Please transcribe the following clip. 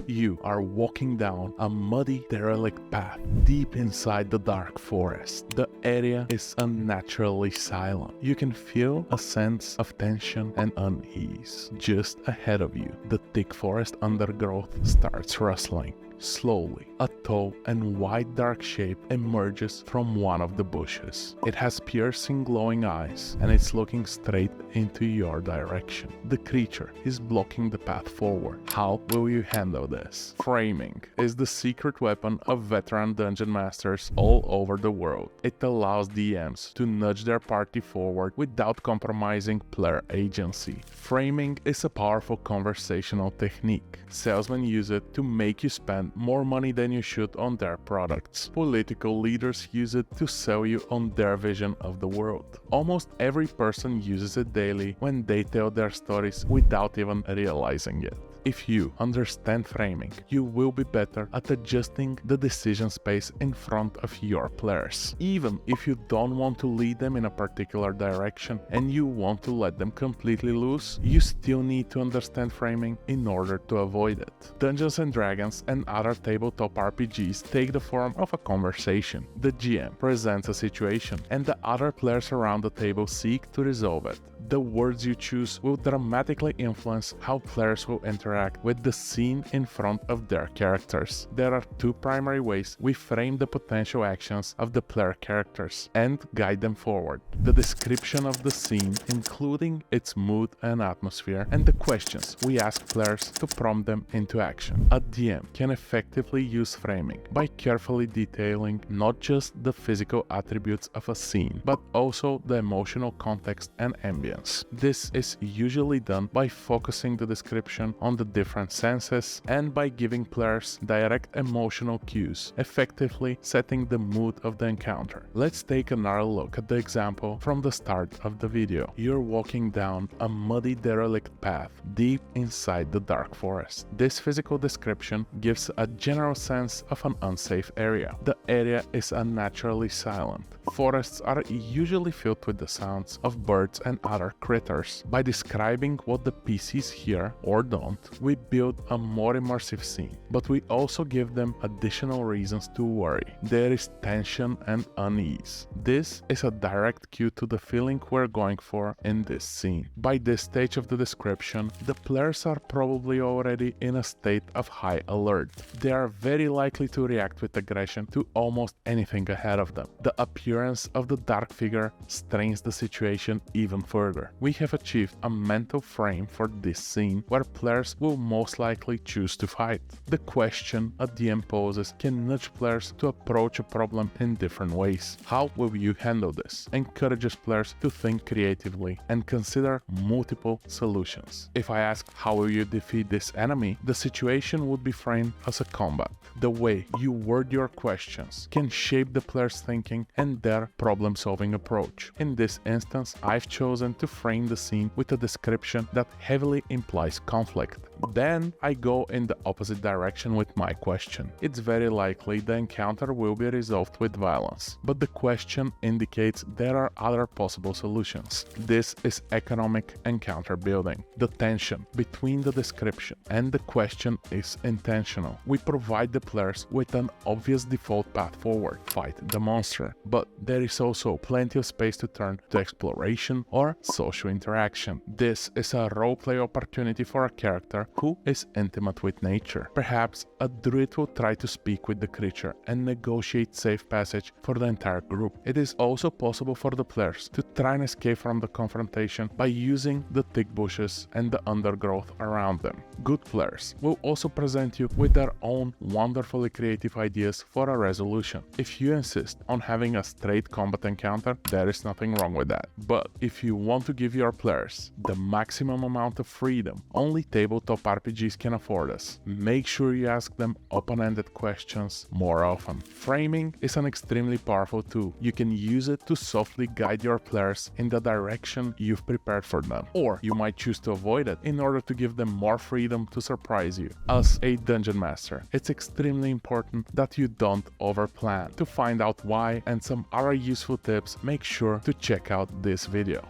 You are walking down a muddy, derelict path deep inside the dark forest. The area is unnaturally silent. You can feel a sense of tension and unease. Just ahead of you, the thick forest undergrowth starts rustling. Slowly, a tall and white dark shape emerges from one of the bushes. It has piercing glowing eyes and it's looking straight into your direction. The creature is blocking the path forward. How will you handle this? Framing is the secret weapon of veteran dungeon masters all over the world. It allows DMs to nudge their party forward without compromising player agency. Framing is a powerful conversational technique. Salesmen use it to make you spend more money than you should on their products. Political leaders use it to sell you on their vision of the world. Almost every person uses it daily when they tell their stories without even realizing it. If you understand framing, you will be better at adjusting the decision space in front of your players. Even if you don't want to lead them in a particular direction and you want to let them completely loose, you still need to understand framing in order to avoid it. Dungeons & Dragons and other tabletop RPGs take the form of a conversation. The GM presents a situation and the other players around the table seek to resolve it. The words you choose will dramatically influence how players will interact with the scene in front of their characters. There are two primary ways we frame the potential actions of the player characters and guide them forward: the description of the scene, including its mood and atmosphere, and the questions we ask players to prompt them into action. A DM can effectively use framing by carefully detailing not just the physical attributes of a scene, but also the emotional context and ambience. This is usually done by focusing the description on the different senses and by giving players direct emotional cues, effectively setting the mood of the encounter. Let's take another look at the example from the start of the video. You're walking down a muddy, derelict path deep inside the dark forest. This physical description gives a general sense of an unsafe area. The area is unnaturally silent. Forests are usually filled with the sounds of birds and other critters. By describing what the PCs hear or don't, we build a more immersive scene, but we also give them additional reasons to worry. There is tension and unease. This is a direct cue to the feeling we're going for in this scene. By this stage of the description, the players are probably already in a state of high alert. They are very likely to react with aggression to almost anything ahead of them. The appearance of the dark figure strains the situation even further. We have achieved a mental frame for this scene where players will most likely choose to fight. The question a DM poses can nudge players to approach a problem in different ways. How will you handle this? Encourages players to think creatively and consider multiple solutions. If I ask how will you defeat this enemy, the situation would be framed as a combat. The way you word your questions can shape the player's thinking and their problem-solving approach. In this instance, I've chosen to frame the scene with a description that heavily implies conflict. Then I go in the opposite direction with my question. It's very likely the encounter will be resolved with violence, but the question indicates there are other possible solutions. This is economic encounter building. The tension between the description and the question is intentional. We provide the players with an obvious default path forward: fight the monster, but there is also plenty of space to turn to exploration or social interaction. This is a roleplay opportunity for a character who is intimate with nature. Perhaps a druid will try to speak with the creature and negotiate safe passage for the entire group. It is also possible for the players to try and escape from the confrontation by using the thick bushes and the undergrowth around them. Good players will also present you with their own wonderfully creative ideas for a resolution. If you insist on having a straight combat encounter, there is nothing wrong with that. But if you want to give your players the maximum amount of freedom only tabletop RPGs can afford us, make sure you ask them open-ended questions more often. Framing is an extremely powerful tool. You can use it to softly guide your players in the direction you've prepared for them, or you might choose to avoid it in order to give them more freedom to surprise you. As a dungeon master, it's extremely important that you don't overplan. To find out why and some other useful tips, make sure to check out this video.